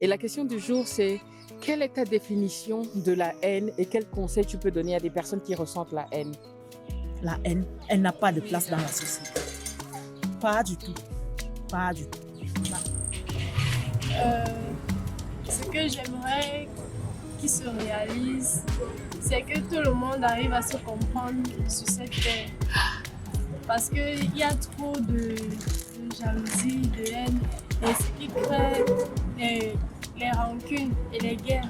Et la question du jour, c'est quelle est ta définition de la haine et quel conseil tu peux donner à des personnes qui ressentent la haine? La haine, elle n'a pas de place dans la société. Pas du tout. Pas du tout. Ce que j'aimerais qu'il se réalise, c'est que tout le monde arrive à se comprendre sur cette terre. Parce qu'il y a trop de jalousie, de haine, et ce qui crée les rancunes et les guerres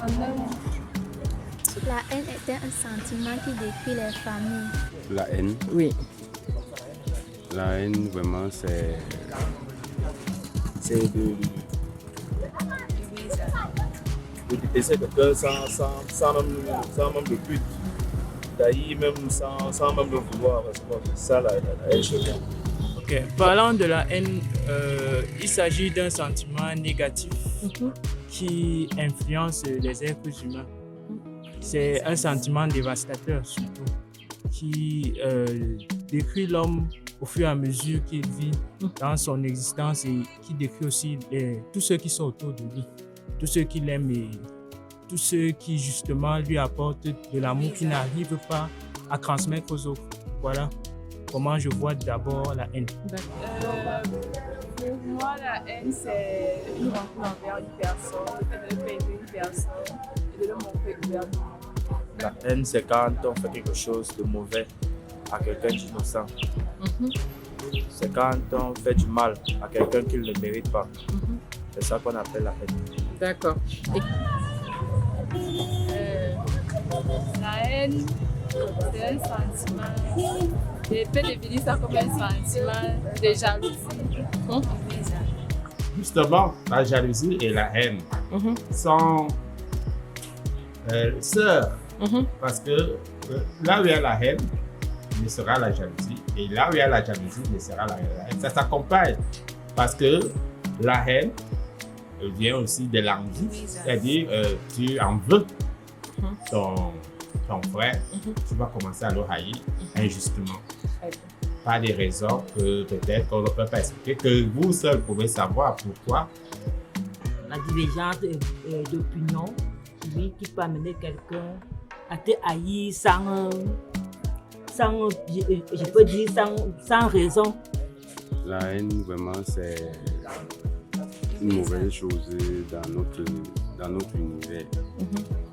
en un. La haine était un sentiment qui décrit les familles. La haine, Oui. la haine vraiment c'est de détester quelqu'un sans même le but, d'ailleurs même sans même le vouloir. C'est ça la haine chez moi. Ok, parlant de la haine, il s'agit d'un sentiment négatif qui influence les êtres humains. C'est un sentiment dévastateur surtout, qui décrit l'homme au fur et à mesure qu'il vit dans son existence et qui décrit aussi tous ceux qui sont autour de lui, tous ceux qu'il aime et tous ceux qui justement lui apportent de l'amour qu'il n'arrive pas à transmettre aux autres. Voilà comment je vois d'abord la haine. Pour moi, la haine, c'est une rencontre envers une personne, le fait de aimer une personne et de le montrer ouvertement. La haine, c'est quand on fait quelque chose de mauvais à quelqu'un d'innocent. C'est quand on fait du mal à quelqu'un qui ne le mérite pas. C'est ça qu'on appelle la haine. D'accord. La haine, c'est un sentiment. Je peux définir ça comme un sentiment de jalousie. Justement, la jalousie et la haine sont sœurs. Parce que là où il y a la haine, il sera la jalousie. Et là où il y a la jalousie, il sera la haine. Ça s'accompagne. Parce que la haine vient aussi de l'envie. C'est-à-dire, tu en veux ton frère, tu vas commencer à le haïr injustement. Pas des raisons que peut-être qu'on ne peut pas expliquer, que vous seul pouvez savoir pourquoi. La divergence d'opinion, oui, qui peut amener quelqu'un à te haïr je peux dire, sans raison. La haine, vraiment, c'est une mauvaise chose dans notre univers.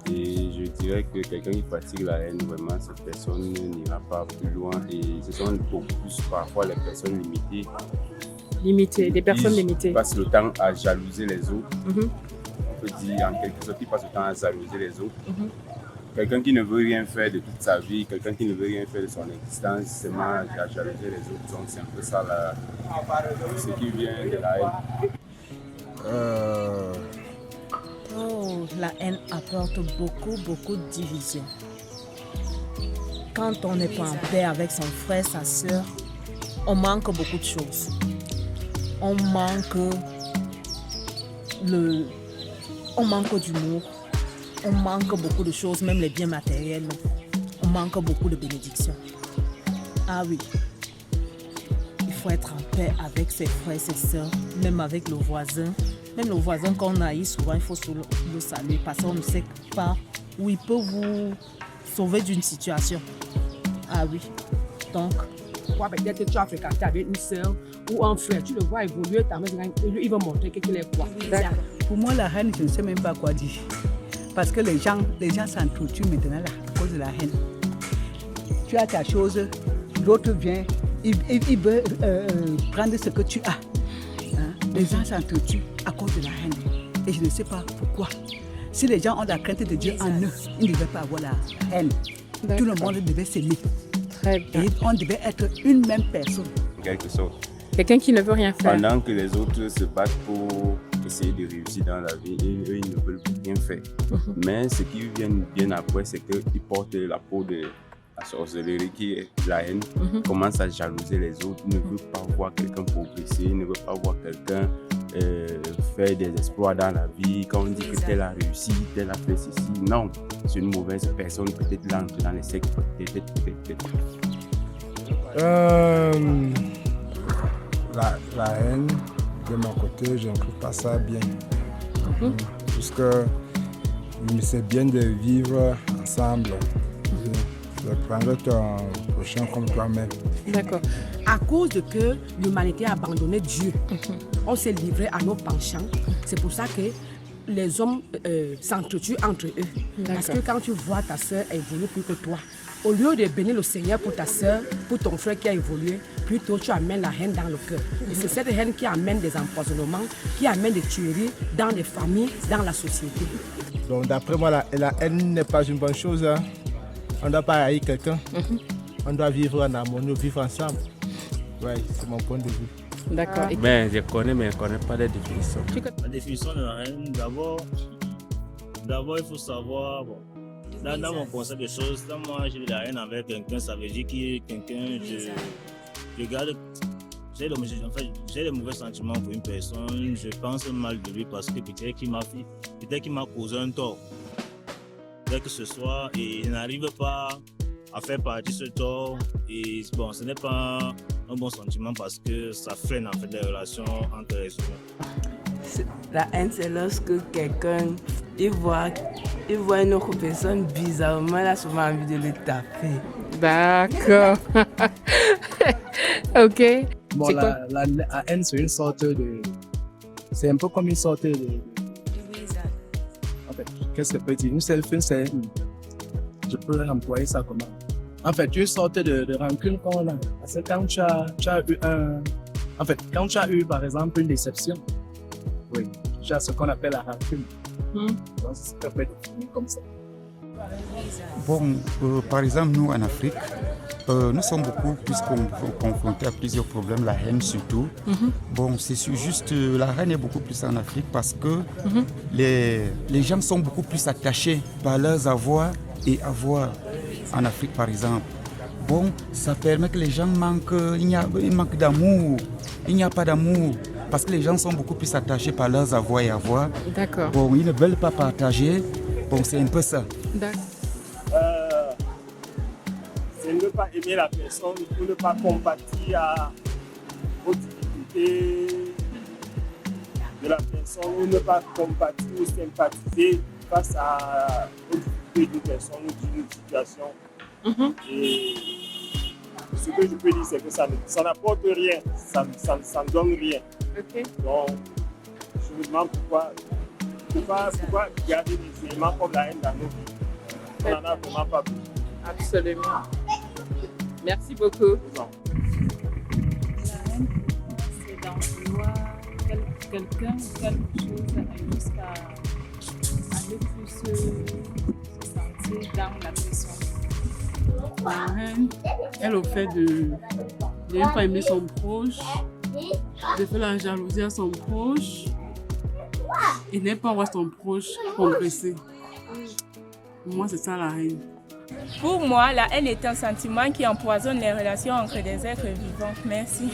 Et je dirais que quelqu'un qui pratique la haine, vraiment, cette personne n'ira pas plus loin. Et ce sont beaucoup plus parfois les personnes limitées. Des personnes limitées. Qui passent le temps à jalouser les autres. On peut dire en quelque sorte, qui passe le temps à jalouser les autres. Quelqu'un qui ne veut rien faire de toute sa vie, quelqu'un qui ne veut rien faire de son existence, seulement à jalouser les autres. Donc c'est un peu ça ce qui vient de la haine. La haine apporte beaucoup de division. Quand on n'est pas en paix avec son frère, sa soeur, on manque beaucoup de choses. On manque d'humour. On manque beaucoup de choses, même les biens matériels. On manque beaucoup de bénédictions. Ah oui, il faut être en paix avec ses frères, ses sœurs, même avec le voisin. Même le voisin qu'on haït, souvent il faut le saluer parce qu'on ne sait pas où il peut vous sauver d'une situation. Ah oui, donc... Peut-être que tu as fréquenté avec une sœur ou un frère, tu le vois évoluer, il va montrer qu'il est quoi. Pour moi, la haine, je ne sais même pas quoi dire. Parce que les gens s'entretuent maintenant là, à cause de la haine. Tu as ta chose, l'autre vient, il veut prendre ce que tu as. Les gens s'entretuent à cause de la haine. Et je ne sais pas pourquoi. Si les gens ont la crainte de Dieu en eux, ils ne devaient pas avoir la haine. Tout le monde devait s'aimer. Très bien. Et on devait être une même personne. En quelque sorte. Quelqu'un qui ne veut rien faire. Pendant que les autres se battent pour essayer de réussir dans la vie, et eux, ils ne veulent rien faire. Mais ce qui vient bien après, c'est qu'ils portent la peau de la sorcellerie qui est la haine, commence à jalouser les autres, ne veut pas voir quelqu'un progresser, ne veut pas voir quelqu'un faire des exploits dans la vie. Quand on dit que tel a réussi, tel a fait ceci, non, c'est une mauvaise personne, peut-être là, dans les sectes, peut-être. La haine, de mon côté, je ne trouve pas ça bien. Puisque c'est bien de vivre ensemble. De prendre ton prochain comme toi-même. D'accord. À cause de que l'humanité a abandonné Dieu, on s'est livré à nos penchants. C'est pour ça que les hommes s'entretuent entre eux. Parce que quand tu vois ta soeur évoluer plus que toi, au lieu de bénir le Seigneur pour ta soeur, pour ton frère qui a évolué, plutôt tu amènes la haine dans le cœur. Et c'est cette haine qui amène des empoisonnements, qui amène des tueries dans les familles, dans la société. Donc d'après moi, la haine n'est pas une bonne chose. Hein. On ne doit pas haïr quelqu'un. On doit vivre en harmonie, vivre ensemble. Oui, c'est mon point de vue. D'accord. Ben, je connais, mais je ne connais pas les définitions. La définition de la haine, d'abord, il faut savoir, bon, dans mon concept de choses, quand moi j'ai de la haine avec quelqu'un, ça veut dire que quelqu'un, je garde, j'ai des mauvais sentiments pour une personne, je pense mal de lui parce que peut-être qu'il m'a causé un tort. Dès que ce soit, et il n'arrive pas à faire partie de ce tort, et bon, ce n'est pas un bon sentiment parce que ça freine en fait les relations entre les humains. La haine, c'est lorsque quelqu'un il voit une autre personne bizarrement, il a souvent envie de le taper. D'accord. Ok. Bon, la haine, c'est une sorte de... C'est un peu comme une sorte de... En fait, qu'est-ce que je peux dire? Une selfie, c'est... Je peux employer ça comment? En fait, une sorte de rancune qu'on a. Parce que quand tu as eu un... En fait, quand tu as eu, par exemple, une déception, oui, tu as ce qu'on appelle la rancune. Donc, ça peut être défini comme ça. Bon, par exemple, nous en Afrique, nous sommes beaucoup plus confrontés à plusieurs problèmes, la haine surtout. Bon, c'est juste, la haine est beaucoup plus en Afrique parce que les gens sont beaucoup plus attachés par leurs avoirs et avoirs en Afrique par exemple. Bon, ça permet que les gens il manque d'amour, il n'y a pas d'amour. Parce que les gens sont beaucoup plus attachés par leurs avoirs et avoirs. D'accord. Bon, ils ne veulent pas partager. Bon, c'est un peu ça. D'accord. C'est ne pas aimer la personne ou ne pas compatir aux difficultés de la personne ou ne pas compatir ou sympathiser face aux difficultés d'une personne ou d'une situation. Et ce que je peux dire, c'est que ça n'apporte rien, ça ne donne rien. Okay. Donc, je me demande pourquoi garder des éléments comme la haine dans nos vies. On n'en a vraiment pas besoin. Absolument. Merci beaucoup. La haine, c'est d'en vouloir quelqu'un ou quelque chose jusqu'à ne plus se sentir dans la personne. La haine, elle au fait de ne pas aimer son proche, de faire la jalousie à son proche et ne pas voir son proche progresser. Pour moi, c'est ça la haine. Pour moi, la haine est un sentiment qui empoisonne les relations entre des êtres vivants. Merci.